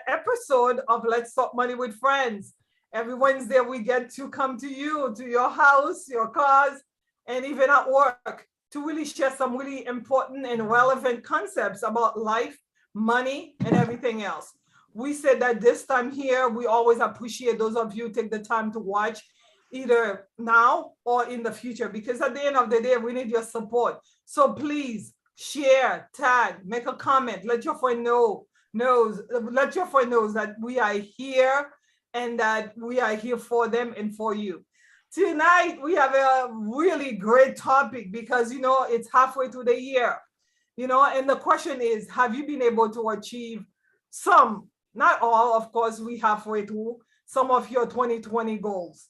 episode of Let's Talk Money with Friends. Every Wednesday, we get to come to you, to your house, your cars, and even at work to really share some really important and relevant concepts about life, money, and everything else. We said that this time here, we always appreciate those of you take the time to watch either now or in the future, because at the end of the day, we need your support. So please share, tag, make a comment, let your friend let your friend knows that we are here and that we are here for them and for you. Tonight, we have a really great topic because, it's halfway through the year, and the question is, have you been able to achieve some, not all, of course, we halfway through some of your 2020 goals?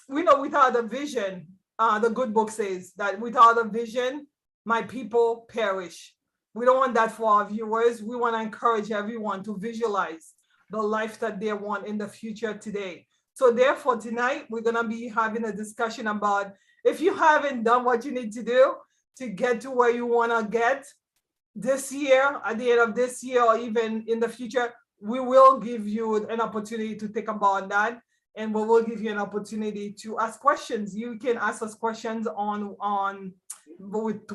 We know without a vision, the good book says that without a vision, my people perish. We don't want that for our viewers. We want to encourage everyone to visualize the life that they want in the future today. So therefore, tonight, we're going to be having a discussion about if you haven't done what you need to do to get to where you want to get this year, at the end of this year, or even in the future, we will give you an opportunity to think about that. And we will give you an opportunity to ask questions. You can ask us questions to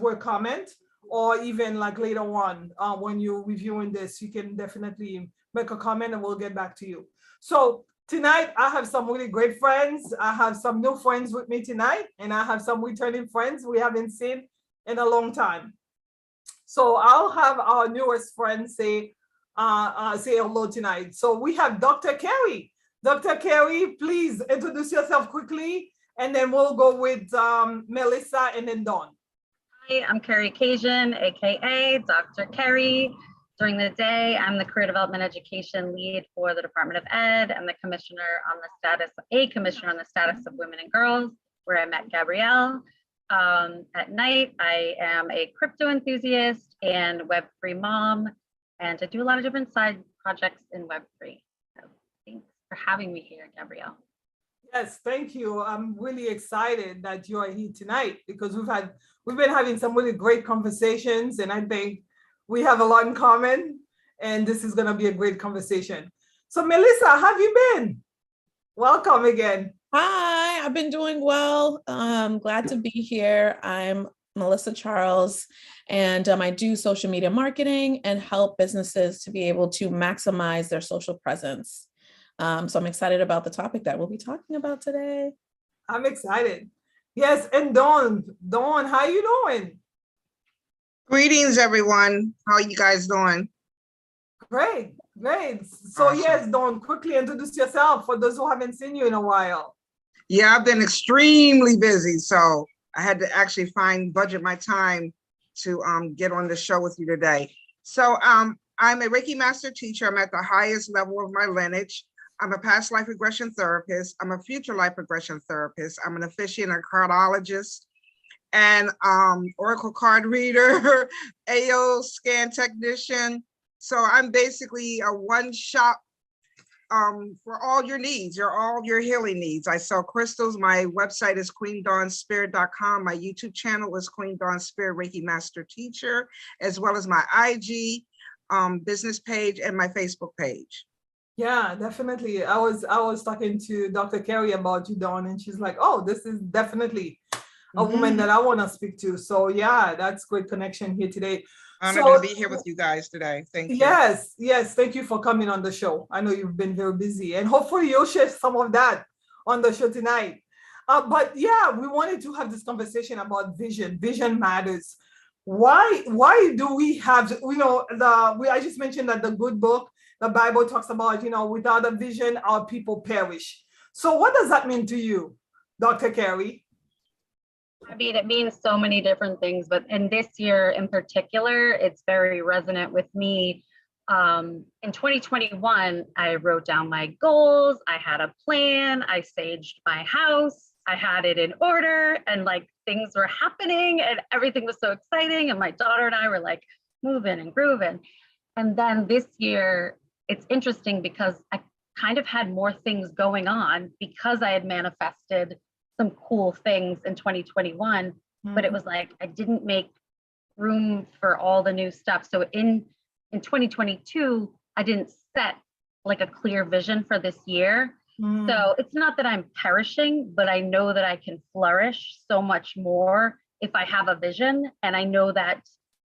a comment, or even like later on when you're reviewing this, you can definitely make a comment and we'll get back to you. So tonight, I have some really great friends. I have some new friends with me tonight, and I have some returning friends we haven't seen in a long time. So I'll have our newest friend say hello tonight. So we have Dr. Kerry. Dr. Kerry, please introduce yourself quickly, and then we'll go with Melissa and then Dawn. Hi, I'm Kerry Cajun, AKA Dr. Kerry. During the day, I'm the Career Development Education Lead for the Department of Ed and the Commissioner on the Status of Women and Girls, where I met Gabrielle. At night, I am a crypto enthusiast and Web3 mom, and I do a lot of different side projects in Web3. So thanks for having me here, Gabrielle. Yes, thank you. I'm really excited that you are here tonight because we've been having some really great conversations, and I think we have a lot in common, and this is going to be a great conversation. So Melissa, how have you been? Welcome again. Hi, I've been doing well. Glad to be here. I'm Melissa Charles, and I do social media marketing and help businesses to be able to maximize their social presence. So I'm excited about the topic that we'll be talking about today. I'm excited. Yes, and Dawn, how you doing? Greetings, everyone. How are you guys doing? Great. So awesome. Yes, Dawn, quickly introduce yourself for those who haven't seen you in a while. Yeah, I've been extremely busy, so I had to actually budget my time to get on the show with you today. So I'm a Reiki master teacher. I'm at the highest level of my lineage. I'm a past life regression therapist. I'm a future life regression therapist. I'm an officiant and cardologist and oracle card reader, AO scan technician. So I'm basically a one-shop for all your needs, all your healing needs. I sell crystals. My website is queendawnspirit.com. My YouTube channel is Queen Dawn Spirit Reiki Master Teacher, as well as my IG business page and my Facebook page. Yeah, definitely. I was talking to Dr. Kerry about you, Dawn, and she's like, oh, this is definitely a woman that I want to speak to. So yeah, that's great connection here today. I'm going to be here with you guys today. Thank you. Yes. Thank you for coming on the show. I know you've been very busy, and hopefully you'll share some of that on the show tonight. But yeah, we wanted to have this conversation about vision. Vision matters. Why do we have, I just mentioned that the good book, the Bible talks about, without a vision, our people perish. So what does that mean to you, Dr. Kerry? I mean, it means so many different things, but in this year in particular, it's very resonant with me. In 2021, I wrote down my goals. I had a plan. I saged my house. I had it in order, and things were happening and everything was so exciting. And my daughter and I were moving and grooving. And then this year, it's interesting because I kind of had more things going on because I had manifested some cool things in 2021, but it was I didn't make room for all the new stuff. So in 2022, I didn't set like a clear vision for this year. Mm. So it's not that I'm perishing, but I know that I can flourish so much more if I have a vision. And I know that,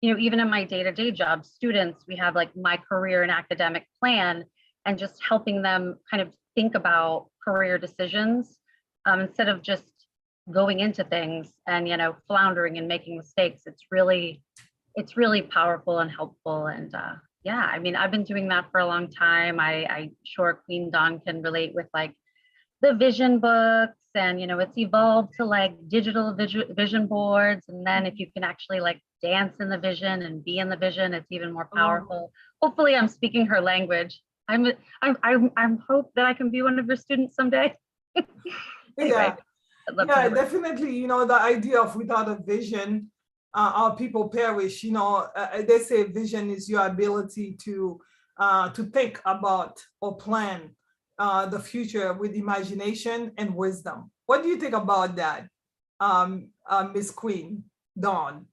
you know, even in my day-to-day job, students, we have like my career and academic plan, and just helping them kind of think about career decisions instead of just going into things and, you know, floundering and making mistakes. It's really powerful and helpful. And yeah, I mean, I've been doing that for a long time. I sure Queen Dawn can relate with like the vision books, and, you know, it's evolved to like digital vision boards. And then if you can actually like dance in the vision and be in the vision, it's even more powerful. Hopefully I'm speaking her language. I'm hope that I can be one of your students someday. Anyway, yeah, definitely. You know, the idea of without a vision, our people perish. You know, they say vision is your ability to think about or plan the future with imagination and wisdom. What do you think about that, Miss Queen Dawn?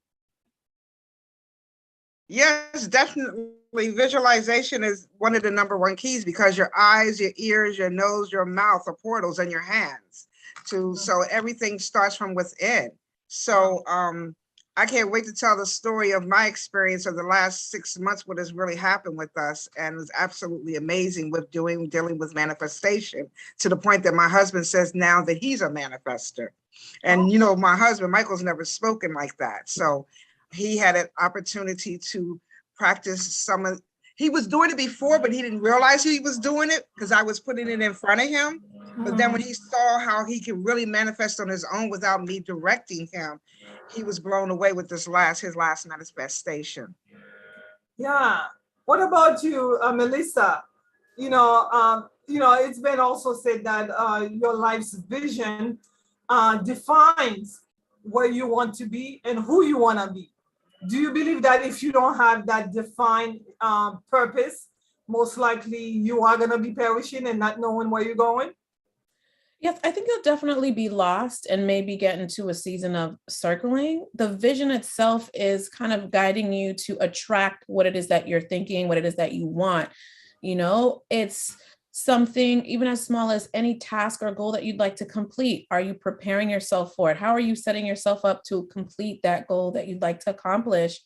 Yes, definitely. Visualization is one of the #1 keys, because your eyes, your ears, your nose, your mouth are portals, and your hands to, so everything starts from within. So I can't wait to tell the story of my experience of the last 6 months, what has really happened with us. And it was absolutely amazing with dealing with manifestation, to the point that my husband says now that he's a manifester. And you know, my husband, Michael's never spoken like that. So he had an opportunity to practice he was doing it before, but he didn't realize he was doing it because I was putting it in front of him. But then when he saw how he can really manifest on his own without me directing him, he was blown away with his last manifestation. Yeah. What about you, Melissa? You know, it's been also said that your life's vision defines where you want to be and who you want to be. Do you believe that if you don't have that defined purpose, most likely you are going to be perishing and not knowing where you're going? Yes, I think you'll definitely be lost and maybe get into a season of circling. The vision itself is kind of guiding you to attract what it is that you're thinking, what it is that you want. You know, it's something even as small as any task or goal that you'd like to complete. Are you preparing yourself for it? How are you setting yourself up to complete that goal that you'd like to accomplish?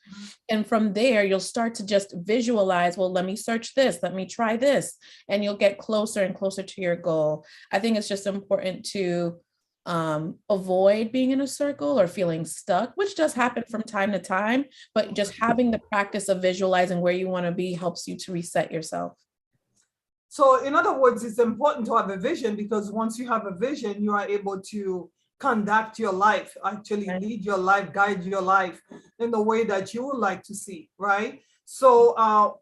And from there, you'll start to just visualize, well, let me search this, let me try this, and you'll get closer and closer to your goal. I think it's just important to avoid being in a circle or feeling stuck, which does happen from time to time, but just having the practice of visualizing where you want to be helps you to reset yourself. So in other words, it's important to have a vision, because once you have a vision, you are able to conduct your life, actually lead your life, guide your life in the way that you would like to see, right? So,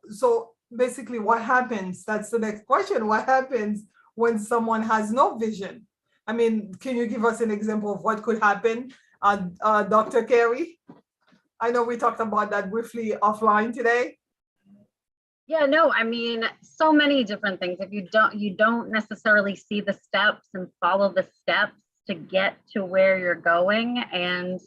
so basically what happens, that's the next question, what happens when someone has no vision? I mean, can you give us an example of what could happen, Dr. Kerry? I know we talked about that briefly offline today. Yeah, no, I mean, so many different things. If you don't necessarily see the steps and follow the steps to get to where you're going. And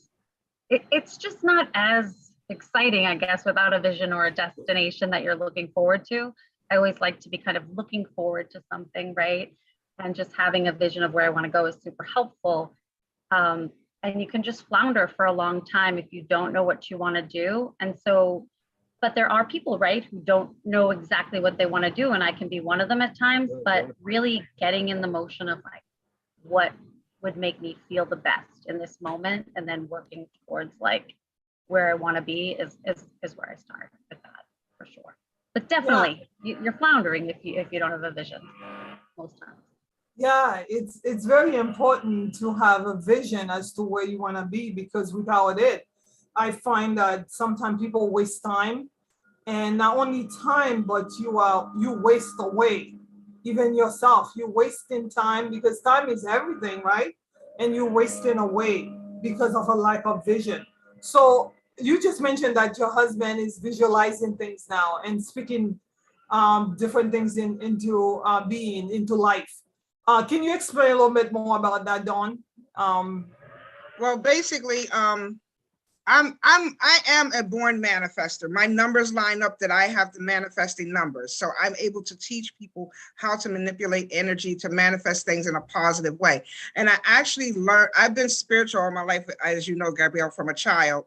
it's just not as exciting, I guess, without a vision or a destination that you're looking forward to. I always like to be kind of looking forward to something, right? And just having a vision of where I want to go is super helpful. And you can just flounder for a long time if you don't know what you want to do. And so, but there are people, right, who don't know exactly what they want to do. And I can be one of them at times, but really getting in the motion of like, what would make me feel the best in this moment, and then working towards like where I want to be is where I start with that, for sure. But definitely, you're floundering if you don't have a vision most times. Yeah, it's very important to have a vision as to where you want to be, because without it, I find that sometimes people waste time, and not only time, but you waste away, even yourself. You're wasting time, because time is everything, right? And you're wasting away because of a lack of vision. So you just mentioned that your husband is visualizing things now and speaking different things into being, into life. Can you explain a little bit more about that, Dawn? Well, basically, I am a born manifester. My numbers line up that I have the manifesting numbers. So I'm able to teach people how to manipulate energy to manifest things in a positive way. And I actually learned, I've been spiritual all my life, as you know, Gabrielle, from a child.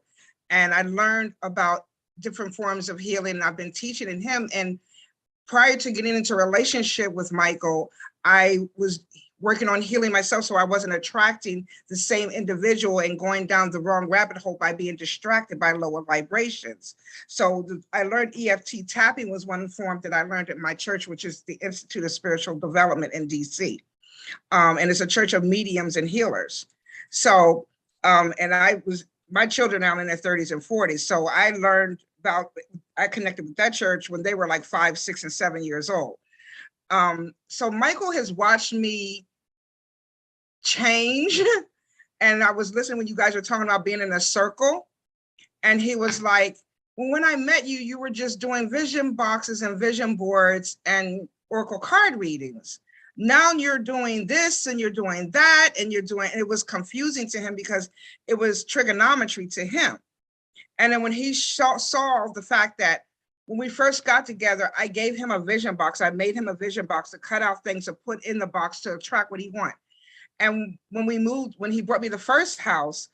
And I learned about different forms of healing. I've been teaching in him. And prior to getting into a relationship with Michael, I was working on healing myself so I wasn't attracting the same individual and going down the wrong rabbit hole by being distracted by lower vibrations. So I learned EFT tapping was one form that I learned at my church, which is the Institute of Spiritual Development in DC. And it's a church of mediums and healers. So, and my children are now in their 30s and 40s. So I connected with that church when they were like 5, 6, and 7 years old. So Michael has watched me change. And I was listening when you guys were talking about being in a circle. And he was like, well, when I met you, you were just doing vision boxes and vision boards and oracle card readings. Now you're doing this and you're doing that and and it was confusing to him because it was trigonometry to him. And then when he saw the fact that when we first got together, I gave him a vision box. I made him a vision box to cut out things to put in the box to attract what he wanted. And when we moved, when he brought me the first house,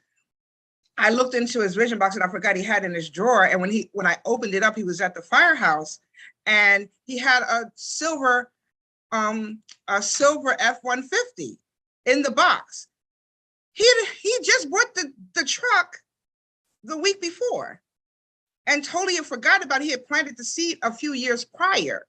I looked into his vision box and I forgot he had it in his drawer. And when I opened it up, he was at the firehouse and he had a silver F-150 in the box. He just bought the truck the week before and totally forgot about it. He had planted the seed a few years prior.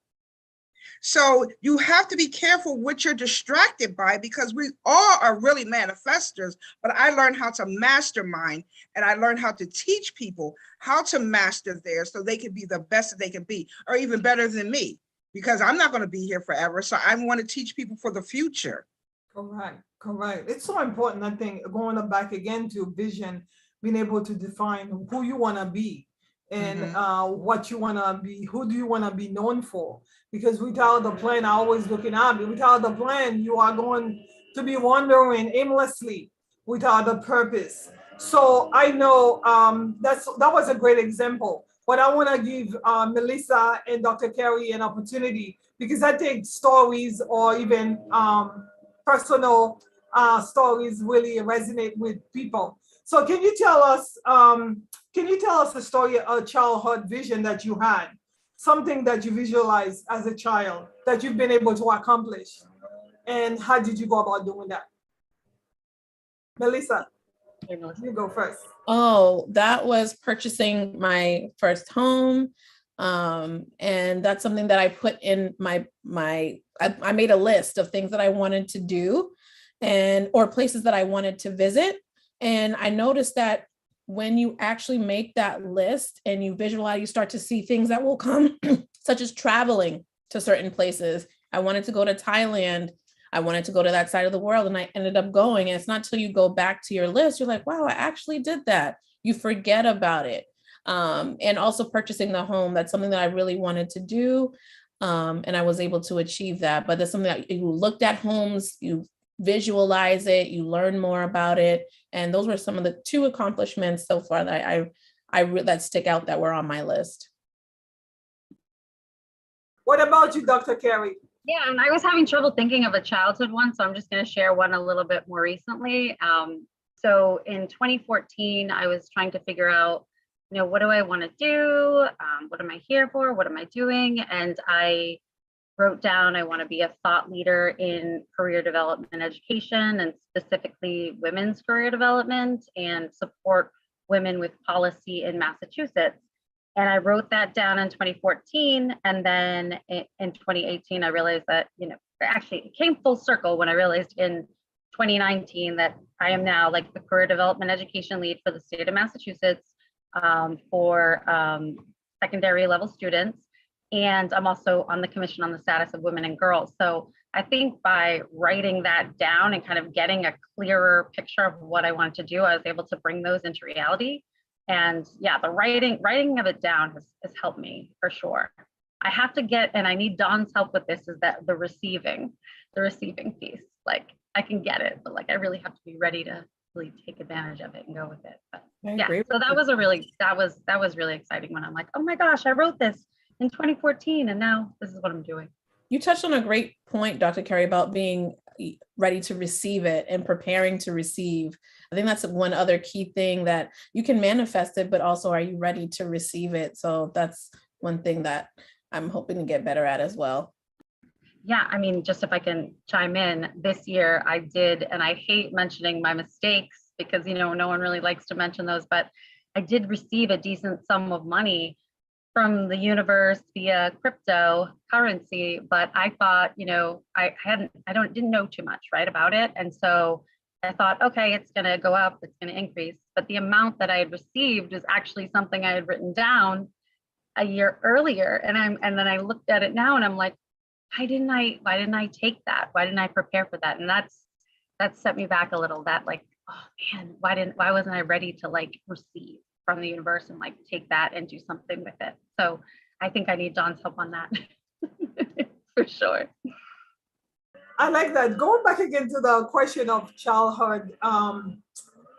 So you have to be careful what you're distracted by because we all are really manifestors, but I learned how to mastermind and I learned how to teach people how to master theirs so they can be the best that they can be, or even better than me, because I'm not going to be here forever. So I want to teach people for the future. Correct. It's so important, I think, going back again to vision, being able to define who you want to be and what you want to be, who do you want to be known for? Because without the plan, I always looking at it, without the plan, you are going to be wandering aimlessly without a purpose. So I know that was a great example, but I want to give Melissa and Dr. Kerry an opportunity because I think stories or even personal stories really resonate with people. So can you tell us a story, a childhood vision that you had, something that you visualized as a child that you've been able to accomplish, and how did you go about doing that? Melissa, you go first. Oh, that was purchasing my first home. And that's something that I put in I made a list of things that I wanted to do or places that I wanted to visit. And I noticed that when you actually make that list and you visualize, you start to see things that will come, such as traveling to certain places. I wanted to go to Thailand. I wanted to go to that side of the world and I ended up going. And it's not till you go back to your list, you're like, wow, I actually did that. You forget about it. And also purchasing the home, that's something that I really wanted to do. And I was able to achieve that. But that's something that you looked at homes, you visualize it, you learn more about it. And those were some of the 2 accomplishments so far that that stick out that were on my list. What about you, Dr. Kerry? Yeah, and I was having trouble thinking of a childhood one, so I'm just going to share one a little bit more recently. So in 2014, I was trying to figure out, what do I want to do? What am I here for? What am I doing? And I wrote down, I want to be a thought leader in career development and education, and specifically women's career development, and support women with policy in Massachusetts. And I wrote that down in 2014. And then in 2018, I realized that, actually it came full circle when I realized in 2019 that I am now like the career development education lead for the state of Massachusetts for secondary level students. And I'm also on the Commission on the Status of Women and Girls. So I think by writing that down and kind of getting a clearer picture of what I wanted to do, I was able to bring those into reality. And yeah, the writing of it down has helped me for sure. I have to get, and I need Dawn's help with this, is that the receiving piece. Like I can get it, but like I really have to be ready to really take advantage of it and go with it. But I yeah, agree so with that you. was that was really exciting when I'm like, oh my gosh, I wrote this in 2014 and now this is what I'm doing. You touched on a great point, Dr. Kerry, about being ready to receive it and preparing to receive. I think that's one other key thing, that you can manifest it, but also are you ready to receive it? So that's one thing that I'm hoping to get better at as well. Yeah, I mean, just if I can chime in, this year I did, and I hate mentioning my mistakes because, you know, no one really likes to mention those, but I did receive a decent sum of money from the universe via cryptocurrency, but I thought, you know, didn't know too much, right, about it. And so I thought, okay, it's going to go up, it's going to increase. But the amount that I had received was actually something I had written down a year earlier. And then I looked at it now and I'm like, why didn't I take that? Why didn't I prepare for that? And that set me back a little, that like, oh man, why wasn't I ready to like receive from the universe and like take that and do something with it? So I think I need John's help on that for sure. I like that. Going back again to the question of childhood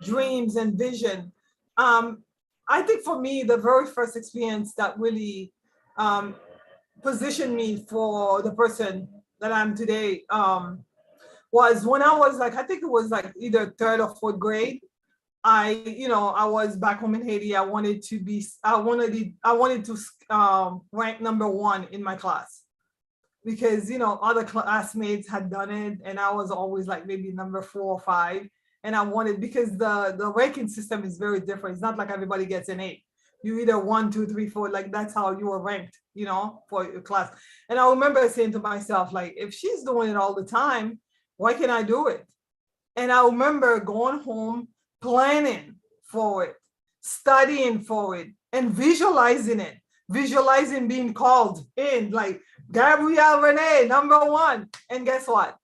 dreams and vision. I think for me, the very first experience that really positioned me for the person that I'm today was when I was like, I think it was like either third or fourth grade. I was back home in Haiti. I wanted to rank number one in my class because, you know, other classmates had done it and I was always like maybe number 4 or 5. And I wanted, because the ranking system is very different. It's not like everybody gets an 8. You either 1, 2, 3, 4, like that's how you were ranked, you know, for your class. And I remember saying to myself, like, if she's doing it all the time, why can't I do it? And I remember going home, planning for it, studying for it, and visualizing being called in, like Gabrielle Renee, number 1. And guess what?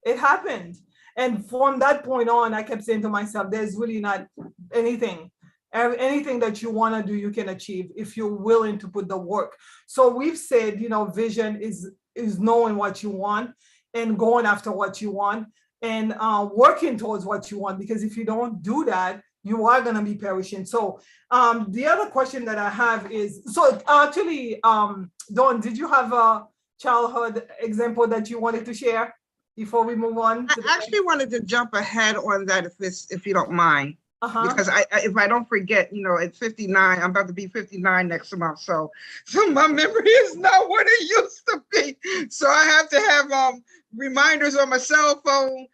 It happened. And from that point on, I kept saying to myself, there's really not anything that you want to do, you can achieve if you're willing to put the work. So we've said, you know, vision is knowing what you want and going after what you want and working towards what you want, because if you don't do that, you are going to be perishing. So the other question that I have is, so actually, Dawn, did you have a childhood example that you wanted to share before we move on? I actually wanted to jump ahead on that if you don't mind. Because if I don't forget, you know, at 59, I'm about to be 59 next month. So my memory is not what it used to be. So I have to have reminders on my cell phone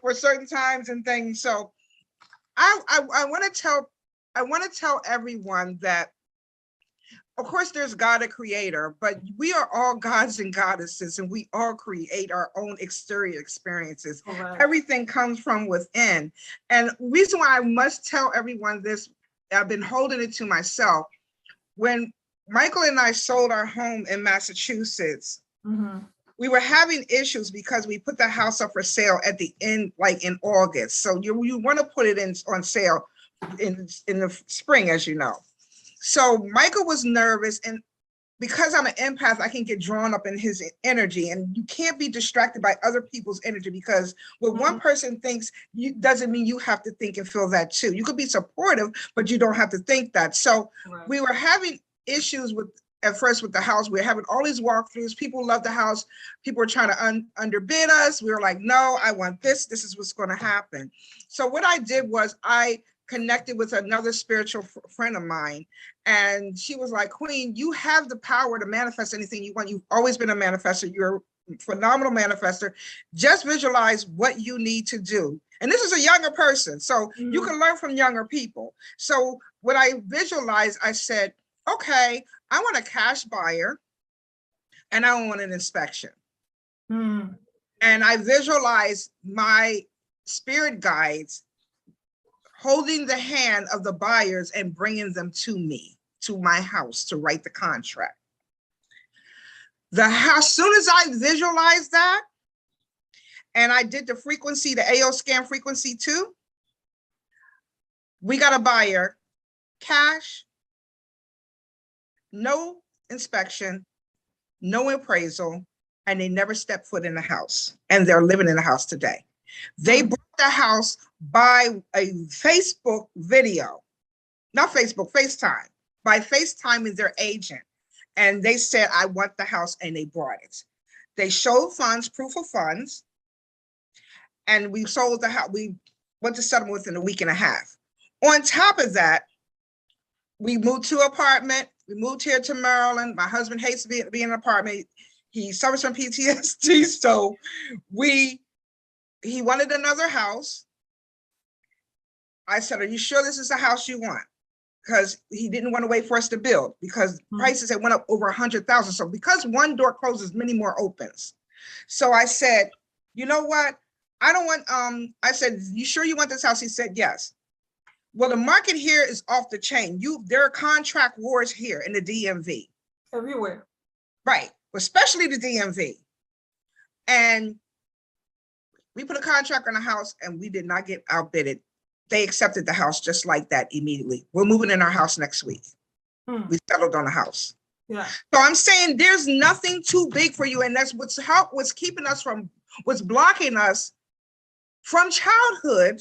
for certain times and things. So I want to tell everyone that, of course, there's God, a creator, but we are all gods and goddesses, and we all create our own exterior experiences. Right. Everything comes from within. And the reason why I must tell everyone this, I've been holding it to myself. When Michael and I sold our home in Massachusetts, we were having issues because we put the house up for sale at the end, like in August. So you want to put it on sale in the spring, as you know. So Michael was nervous, and because I'm an empath, I can get drawn up in his energy, and you can't be distracted by other people's energy, because what one person thinks doesn't mean you have to think and feel that too. You could be supportive, but you don't have to think that. So we were having issues at first with the house. We were having all these walkthroughs. People loved the house. People were trying to underbid us. We were like, no, I want this. This is what's going to happen. So what I did was I connected with another spiritual friend of mine, and she was like, Queen, you have the power to manifest anything you want. You've always been a manifestor. You're a phenomenal manifestor. Just visualize what you need to do. And this is a younger person, so you can learn from younger people. So when I visualized, I said, okay, I want a cash buyer and I want an inspection. And I visualized my spirit guides holding the hand of the buyers and bringing them to me, to my house, to write the contract. As soon as I visualized that, and I did the frequency, the AO scan frequency too, we got a buyer, cash, no inspection, no appraisal, and they never stepped foot in the house, and they're living in the house today. They bought the house by a Facebook video, not Facebook, FaceTime, by FaceTiming their agent. And they said, I want the house, and they bought it. They showed funds, proof of funds, and we sold the house. We went to settlement within a week and a half. On top of that, we moved to an apartment. We moved here to Maryland. My husband hates to be in an apartment. He suffers from PTSD. So he wanted another house. I said, are you sure this is the house you want? Because he didn't want to wait for us to build, because prices had went up over 100,000. So because one door closes, many more opens. So I said, you know what? I don't want, I said, you sure you want this house? He said, yes. Well, the market here is off the chain. There are contract wars here in the DMV. Everywhere. Right, especially the DMV. And we put a contract on a house and we did not get outbidded. They accepted the house just like that immediately. We're moving in our house next week. We settled on a house. Yeah. So I'm saying there's nothing too big for you. And that's what's keeping us from, what's blocking us from childhood.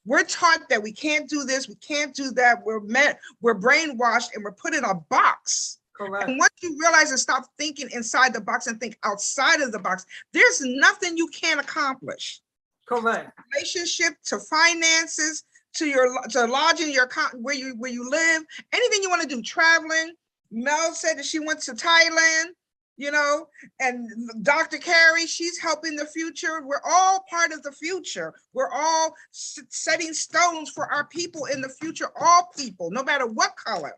We're taught that we can't do this, we can't do that. We're brainwashed and we're put in a box. Correct. And once you realize and stop thinking inside the box and think outside of the box, there's nothing you can't accomplish. Correct. Relationship to finances, to lodging, where you live, anything you want to do, traveling. Mel said that she went to Thailand, you know, and Dr. Kerry, she's helping the future. We're all part of the future. We're all setting stones for our people in the future, all people, no matter what color.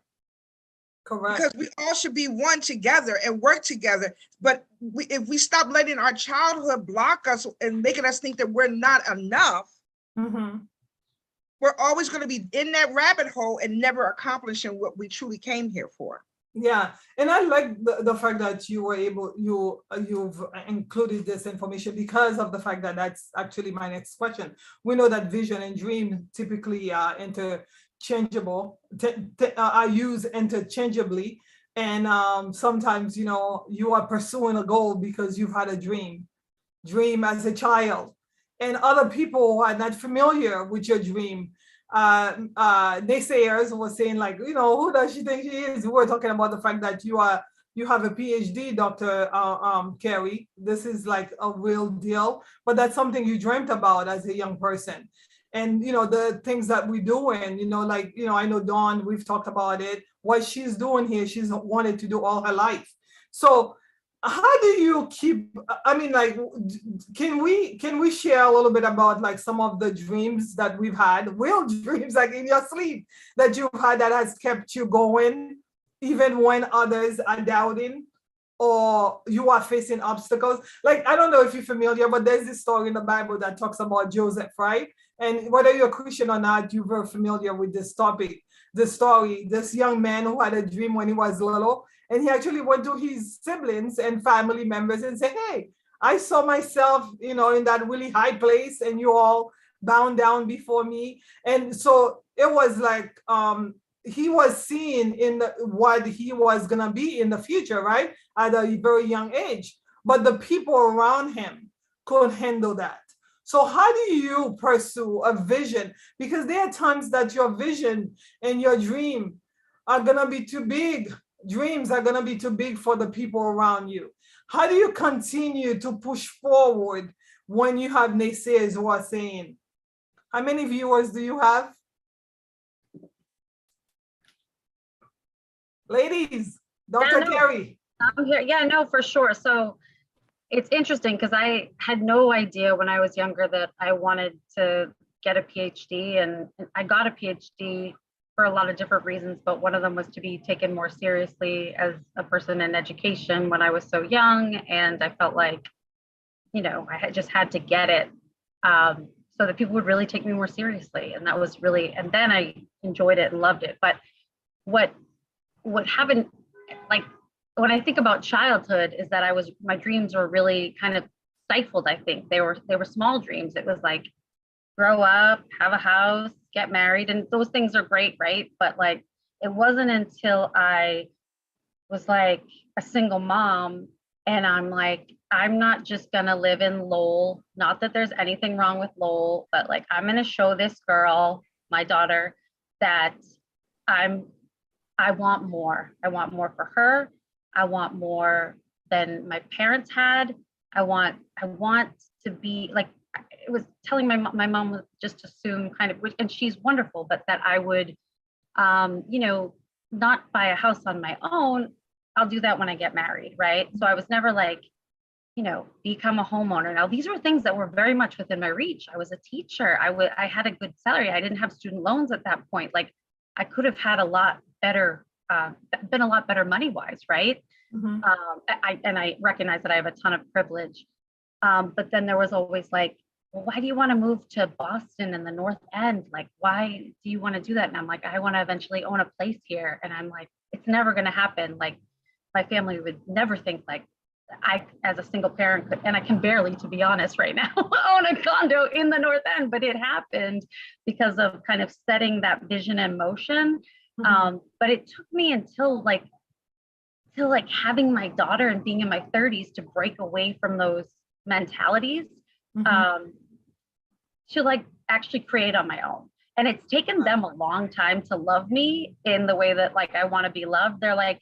Correct. Because we all should be one together and work together. But if we stop letting our childhood block us and making us think that we're not enough, we're always going to be in that rabbit hole and never accomplishing what we truly came here for. Yeah, and I like the fact that you were able, you've included this information, because of the fact that that's actually my next question. We know that vision and dream typically are interchangeable, are used interchangeably, and sometimes, you know, you are pursuing a goal because you've had a dream as a child, and other people who are not familiar with your dream, naysayers were saying, like, you know, who does she think she is? We were talking about the fact that you have a PhD, Dr. Kerry. This is like a real deal, but that's something you dreamt about as a young person. And, you know, the things that we're doing, you know, like, you know, I know Dawn, we've talked about it, what she's doing here, she's wanted to do all her life. So how do you keep, I mean, like, can we share a little bit about like some of the dreams that we've had, real dreams, like in your sleep, that you've had that has kept you going even when others are doubting or you are facing obstacles? Like, I don't know if you're familiar, but there's this story in the Bible that talks about Joseph, right? And whether you're a Christian or not, you're very familiar with this topic, this story, this young man who had a dream when he was little. And he actually went to his siblings and family members and said, hey, I saw myself, you know, in that really high place and you all bowed down before me. And so it was like, he was seeing in what he was going to be in the future, right? At a very young age. But the people around him couldn't handle that. So how do you pursue a vision? Because there are times that your vision and your dream are going to be too big. Dreams are going to be too big for the people around you. How do you continue to push forward when you have naysayers who are saying, how many viewers do you have? Ladies, Dr. Kerry. I'm here. Yeah, no, for sure. So it's interesting because I had no idea when I was younger that I wanted to get a PhD, and I got a PhD for a lot of different reasons, but one of them was to be taken more seriously as a person in education when I was so young. And I felt like, you know, I had just had to get it so that people would really take me more seriously. And that was really, and then I enjoyed it and loved it. But what happened, like when I think about childhood, is that my dreams were really kind of stifled. I think they were small dreams. It was like, grow up, have a house, get married, and those things are great, right? But like, it wasn't until I was like a single mom and I'm like I'm not just gonna live in Lowell. Not that there's anything wrong with Lowell, but like I'm gonna show this girl, my daughter, that I want more. I want more for her. I want more than my parents had. I want to be like, it was telling my mom was just assume kind of, and she's wonderful, but that I would, not buy a house on my own. I'll do that when I get married, right? So I was never like, become a homeowner. Now, these were things that were very much within my reach. I was a teacher. I had a good salary. I didn't have student loans at that point. Like I could have had a lot better, been a lot better money-wise, right? Mhm. I recognize that I have a ton of privilege. But then there was always like, well, why do you want to move to Boston and the North End? Like, why do you want to do that? And I'm like, I want to eventually own a place here. And I'm like, it's never going to happen. Like my family would never think like I, as a single parent could, and I can barely, to be honest, right now, own a condo in the North End, but it happened because of kind of setting that vision in motion. But it took me until having my daughter and being in my 30s to break away from those mentalities, to like actually create on my own. And it's taken them a long time to love me in the way that like I want to be loved. They're like,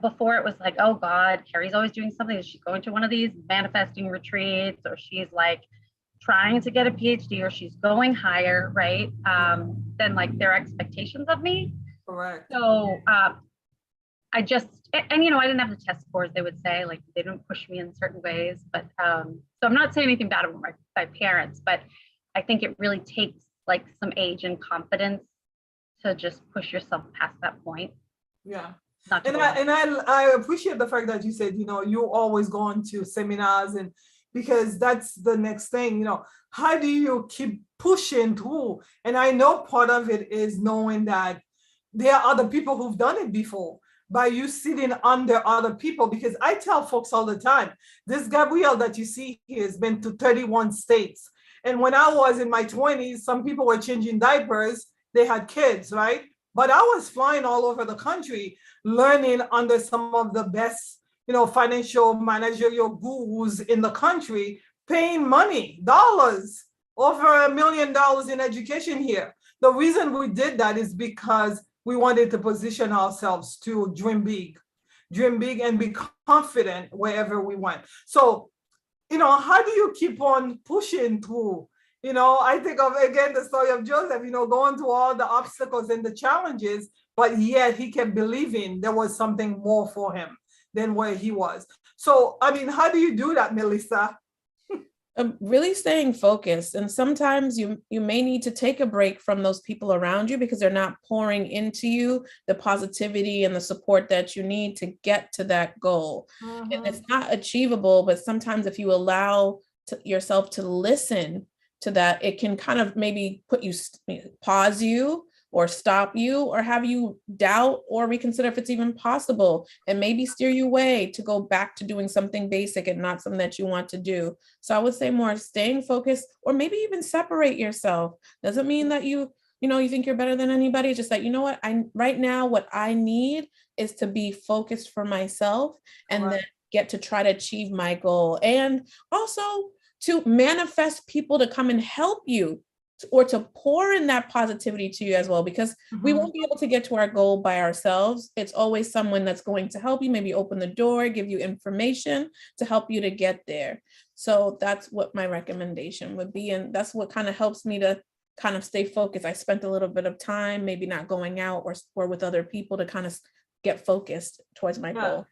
before it was like, oh God, Kerry's always doing something. She's going to one of these manifesting retreats, or she's like trying to get a PhD, or she's going higher, right? Than like their expectations of me. Correct. So I just, and I didn't have the test scores, they would say, like they didn't push me in certain ways, but so I'm not saying anything bad about my parents, but I think it really takes like some age and confidence to just push yourself past that point. Yeah. And I appreciate the fact that you said, you always go on to seminars, and because that's the next thing, how do you keep pushing through? And I know part of it is knowing that there are other people who've done it before, by you sitting under other people. Because I tell folks all the time, this Gabrielle that you see here has been to 31 states. And when I was in my 20s, some people were changing diapers, they had kids, right? But I was flying all over the country, learning under some of the best, financial managerial gurus in the country, paying money, dollars, over $1 million in education here. The reason we did that is because we wanted to position ourselves to dream big and be confident wherever we went. So, how do you keep on pushing through? I think of, again, the story of Joseph, going through all the obstacles and the challenges, but yet he kept believing there was something more for him than where he was. So, how do you do that, Melissa? Really staying focused. And sometimes you may need to take a break from those people around you because they're not pouring into you the positivity and the support that you need to get to that goal. And it's not achievable, but sometimes if you allow yourself to listen to that, it can kind of maybe pause you or stop you or have you doubt or reconsider if it's even possible, and maybe steer you away to go back to doing something basic and not something that you want to do. So I would say more staying focused, or maybe even separate yourself. Doesn't mean that you think you're better than anybody. It's just that, right now, what I need is to be focused for myself and then get to try to achieve my goal. And also to manifest people to come and help you, or to pour in that positivity to you as well, because we won't be able to get to our goal by ourselves. It's always someone that's going to help you, maybe open the door, give you information to help you to get there. So that's what my recommendation would be. And that's what kind of helps me to kind of stay focused. I spent a little bit of time, maybe not going out or with other people, to kind of get focused towards my goal.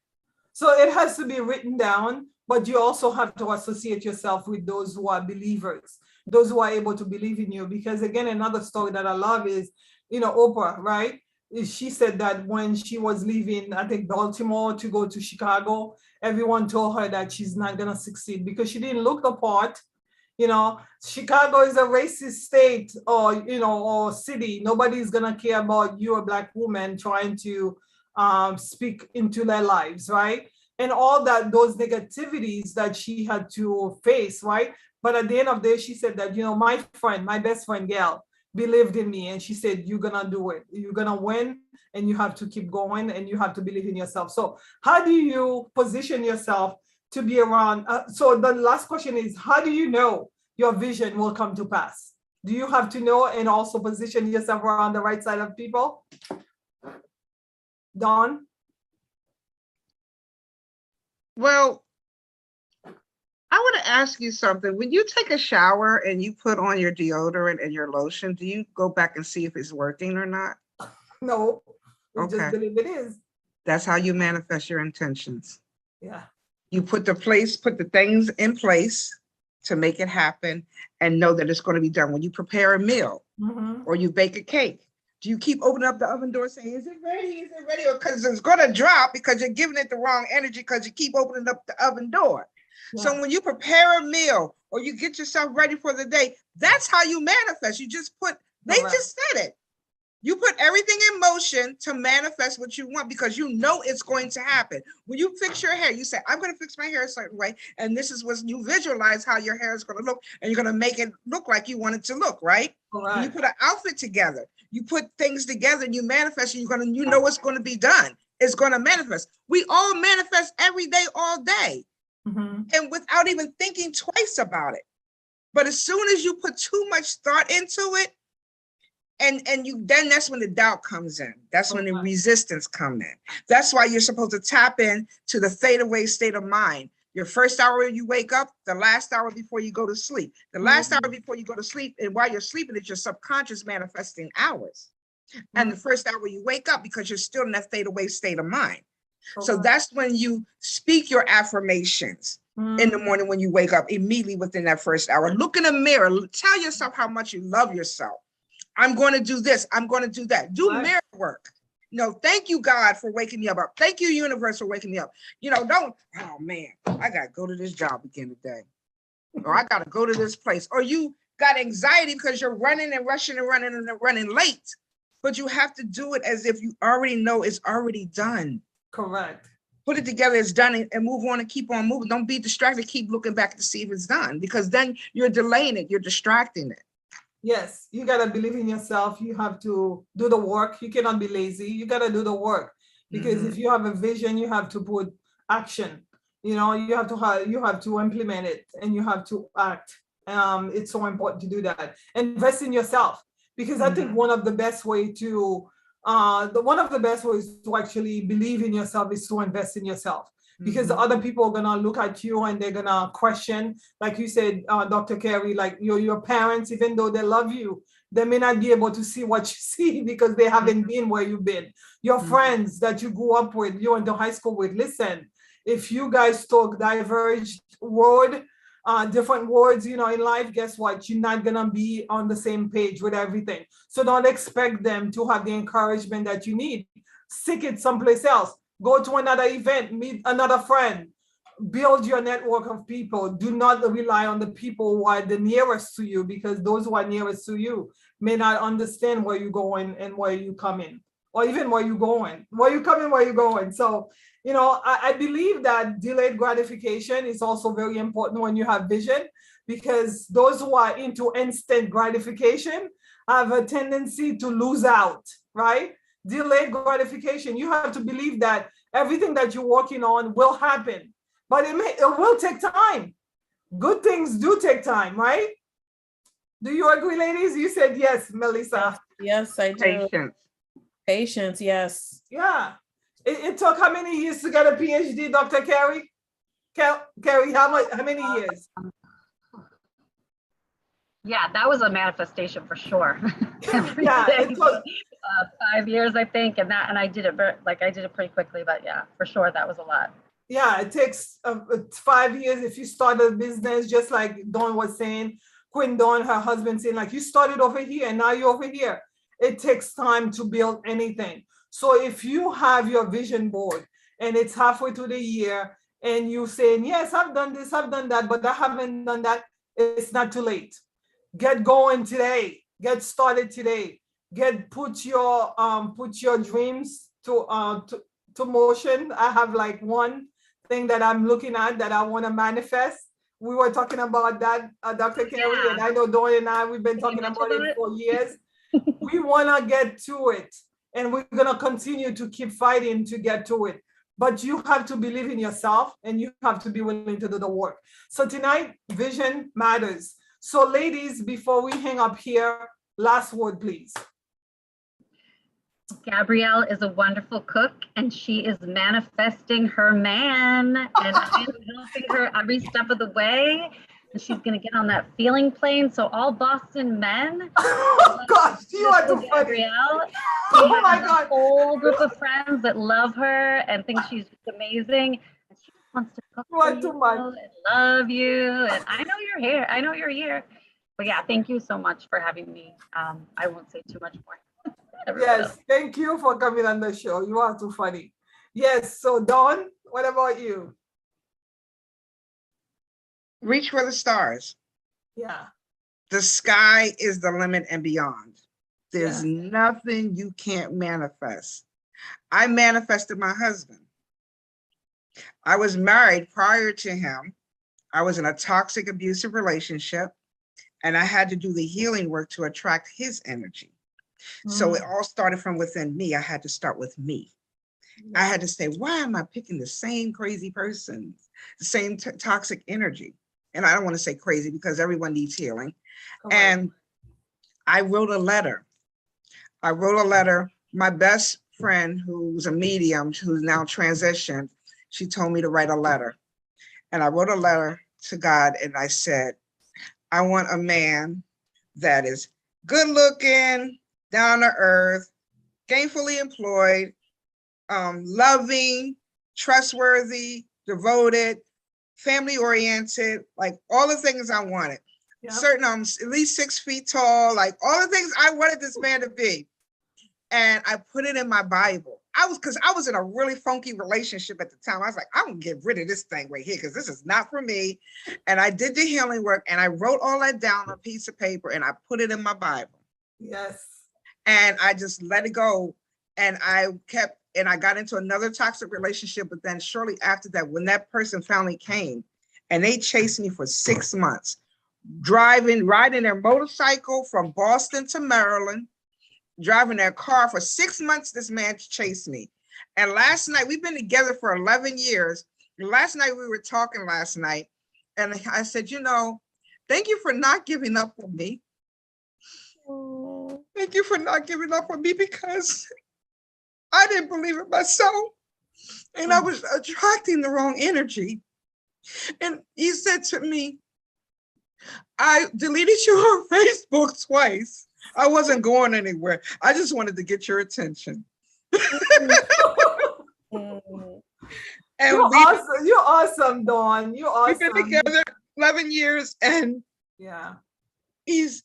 So it has to be written down, but you also have to associate yourself with those who are believers, those who are able to believe in you. Because again, another story that I love is, Oprah, right? She said that when she was leaving, I think, Baltimore to go to Chicago, everyone told her that she's not going to succeed because she didn't look the part. Chicago is a racist state or city. Nobody's going to care about you, a Black woman, trying to speak into their lives, right? And all those negativities that she had to face, right? But at the end of the day, she said that, my best friend, Gail, believed in me. And she said, you're going to do it. You're going to win, and you have to keep going, and you have to believe in yourself. So how do you position yourself to be around. So the last question is, how do you know your vision will come to pass? Do you have to know and also position yourself around the right side of people? Dawn? Well, I want to ask you something. When you take a shower and you put on your deodorant and your lotion, do you go back and see if it's working or not? No, we Okay. just believe it is. That's how you manifest your intentions. Yeah. You put the things in place to make it happen and know that it's going to be done. When you prepare a meal or you bake a cake, do you keep opening up the oven door saying, is it ready? Is it ready? Or because it's going to drop because you're giving it the wrong energy because you keep opening up the oven door. Yeah. So when you prepare a meal or you get yourself ready for the day, that's how you manifest. You just just said it. You put everything in motion to manifest what you want because you know it's going to happen. When you fix your hair, you say, I'm going to fix my hair a certain way. And this is what you visualize how your hair is going to look. And you're going to make it look like you want it to look, right? When you put an outfit together, you put things together and you manifest, and you know what's going to be done. It's going to manifest. We all manifest every day, all day. And without even thinking twice about it. But as soon as you put too much thought into it, then that's when the doubt comes in. That's when the resistance comes in. That's why you're supposed to tap in to the fadeaway state of mind. Your first hour you wake up, the last hour before you go to sleep. The last hour before you go to sleep, and while you're sleeping, it's your subconscious manifesting hours. And the first hour you wake up because you're still in that fadeaway state of mind. So that's when you speak your affirmations in the morning when you wake up, immediately within that first hour. Look in the mirror, tell yourself how much you love yourself. I'm going to do this. I'm going to do that. Do mirror work. Thank you, God, for waking me up. Thank you, universe, for waking me up. Don't, oh man, I got to go to this job again today. Or I got to go to this place. Or you got anxiety because you're running and rushing and running late. But you have to do it as if you already know it's already done. Correct. Put it together, it's done, and move on and keep on moving. Don't be distracted. Keep looking back to see if it's done, because then you're delaying it. You're distracting it. Yes, you got to believe in yourself. You have to do the work. You cannot be lazy. You got to do the work, because if you have a vision, you have to put action. You have to implement it, and you have to act. It's so important to do that. Invest in yourself, because I think one of the best ways to actually believe in yourself is to invest in yourself. Because other people are gonna look at you and they're gonna question, like you said, Dr. Kerry, like your parents, even though they love you, they may not be able to see what you see because they haven't been where you've been. Your friends that you grew up with, you went to high school with, listen, if you guys talk diverged word, different words, in life, guess what? You're not gonna be on the same page with everything. So don't expect them to have the encouragement that you need. Seek it someplace else. Go to another event, meet another friend, build your network of people. Do not rely on the people who are the nearest to you, because those who are nearest to you may not understand where you're going and where you come in, or even where you're going, where you come in, where you're going. So, I believe that delayed gratification is also very important when you have vision, because those who are into instant gratification have a tendency to lose out, right? Delayed gratification, you have to believe that everything that you're working on will happen, but it will take time. Good things do take time, right? Do you agree, ladies? You said yes, Melissa. Yes, I do. Patience, yes. Yeah. It took how many years to get a PhD, Dr. Kerry? Kerry, how many years? Yeah, that was a manifestation for sure. Yeah, it took 5 years, I think, and I did it pretty quickly, but yeah, for sure that was a lot. Yeah, it takes 5 years if you start a business, just like Dawn was saying, Quinn Dawn, her husband saying, like, you started over here and now you're over here. It takes time to build anything. So if you have your vision board and it's halfway through the year and you're saying, yes, I've done this, I've done that, but I haven't done that, it's not too late. Get going today. Get started today. Put your dreams to motion. I have like one thing that I'm looking at that I want to manifest. We were talking about that, Dr. Kerry, and I know Dawn and I, we've been talking about it for years. We want to get to it, and we're going to continue to keep fighting to get to it. but you have to believe in yourself and you have to be willing to do the work. So tonight, vision matters. So ladies, before we hang up here, last word, please. Gabrielle is a wonderful cook and she is manifesting her man, and I am helping her every step of the way. And she's going to get on that feeling plane. So all Boston men. Oh gosh, you are too funny. Gabrielle. Oh my God. A whole group of friends that love her and think she's amazing. And she wants to cook for you and love you. And I know you're here. I know you're here. But yeah, thank you so much for having me. I won't say too much more. Yes, thank you for coming on the show. You are too funny. Yes, so Dawn, what about you? Reach for the stars. Yeah. The sky is the limit and beyond. There's nothing you can't manifest. I manifested my husband. I was married prior to him. I was in a toxic, abusive relationship, and I had to do the healing work to attract his energy. So it all started from within me. I had to start with me. I had to say, why am I picking the same crazy person, the same toxic energy? And I don't want to say crazy because everyone needs healing. And I wrote a letter. My best friend, who's a medium, who's now transitioned, she told me to write a letter. And I wrote a letter to God and I said, I want a man that is good looking, down to earth, gainfully employed, loving, trustworthy, devoted, family oriented, like all the things I wanted. Certain, at least 6 feet tall, like all the things I wanted this man to be. And I put it in my Bible. Because I was in a really funky relationship at the time. I was like, I'm gonna get rid of this thing right here because this is not for me. And I did the healing work and I wrote all that down on a piece of paper and I put it in my Bible. Yes. And I just let it go. And I got into another toxic relationship. But then shortly after that, when that person finally came and they chased me for 6 months, riding their motorcycle from Boston to Maryland, driving their car for 6 months, this man chased me. And last night, we've been together for 11 years. Last night, we were talking and I said, thank you for not giving up on me. Thank you for not giving up on me because I didn't believe in myself and I was attracting the wrong energy. And he said to me, I deleted you on Facebook twice. I wasn't going anywhere. I just wanted to get your attention. And you're awesome, Dawn. You're awesome. We've been together 11 years and he's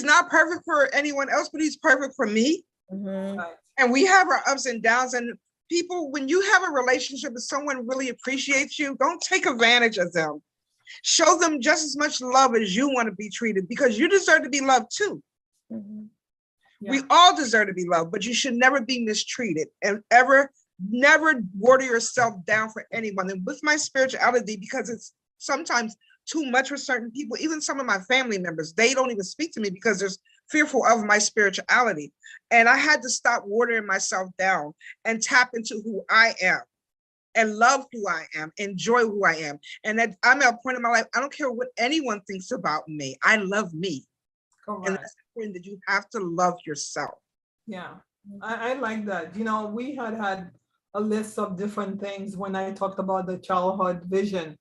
not perfect for anyone else, but he's perfect for me. Right. And we have our ups and downs. And people, when you have a relationship with someone really appreciates you, don't take advantage of them. Show them just as much love as you want to be treated because you deserve to be loved too. We all deserve to be loved, but you should never be mistreated and never water yourself down for anyone. And with my spirituality, because it's sometimes too much for certain people, even some of my family members, they don't even speak to me because they're fearful of my spirituality. And I had to stop watering myself down and tap into who I am and love who I am, enjoy who I am. And that I'm at a point in my life, I don't care what anyone thinks about me. I love me. Correct. And that's important, that you have to love yourself. Yeah, I like that. We had a list of different things when I talked about the childhood vision.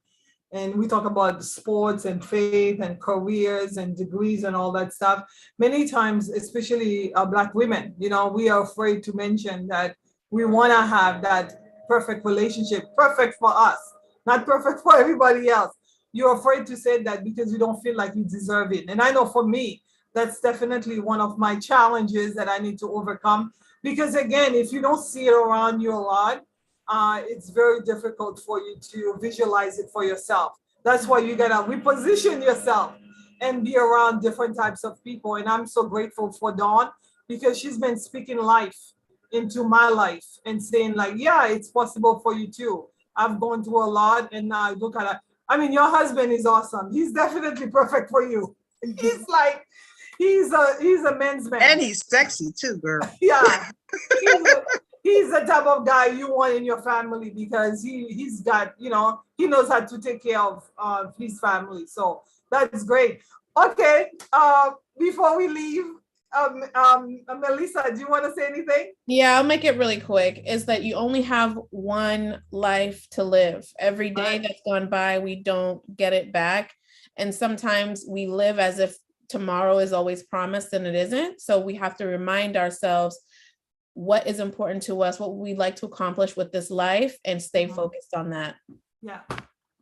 And we talk about sports and faith and careers and degrees and all that stuff. Many times, especially Black women, we are afraid to mention that we want to have that perfect relationship, perfect for us, not perfect for everybody else. You're afraid to say that because you don't feel like you deserve it. And I know for me, that's definitely one of my challenges that I need to overcome. Because again, if you don't see it around you a lot, it's very difficult for you to visualize it for yourself. That's why you gotta reposition yourself and be around different types of people. And I'm so grateful for Dawn because she's been speaking life into my life and saying like, yeah, it's possible for you too. I've gone through a lot and now look at it. I mean, your husband is awesome. He's definitely perfect for you. He's like, he's a man's man. And he's sexy too, girl. Yeah. he's the type of guy you want in your family because he's got, you know, he knows how to take care of his family. So that's great. Okay, before we leave, Melissa, do you want to say anything? Yeah, I'll make it really quick. Is that you only have one life to live. Every day that's gone by, we don't get it back. And sometimes we live as if tomorrow is always promised and it isn't. So we have to remind ourselves what is important to us, what we'd like to accomplish with this life, and stay focused on that. Yeah.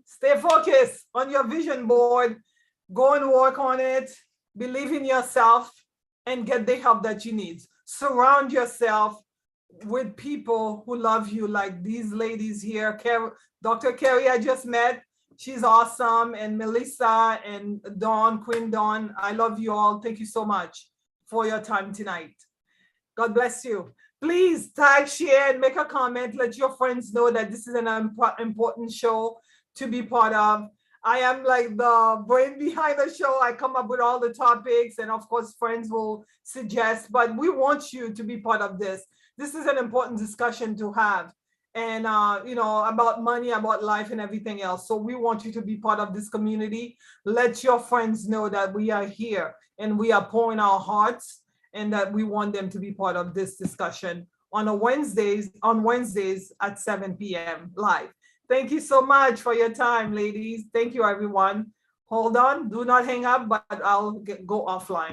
Stay focused on your vision board. Go and work on it. Believe in yourself and get the help that you need. Surround yourself with people who love you, like these ladies here. Dr. Kerry, I just met. She's awesome. And Melissa and Dawn, Queen Dawn, I love you all. Thank you so much for your time tonight. God bless you. Please tag, share, and make a comment. Let your friends know that this is an important show to be part of. I am like the brain behind the show. I come up with all the topics, and of course, friends will suggest, but we want you to be part of this. This is an important discussion to have, and you know, about money, about life, and everything else. So we want you to be part of this community. Let your friends know that we are here and we are pouring our hearts, and that we want them to be part of this discussion on Wednesdays at 7 p.m. live. Thank you so much for your time, ladies. Thank you, everyone. Hold on, do not hang up, but I'll go offline.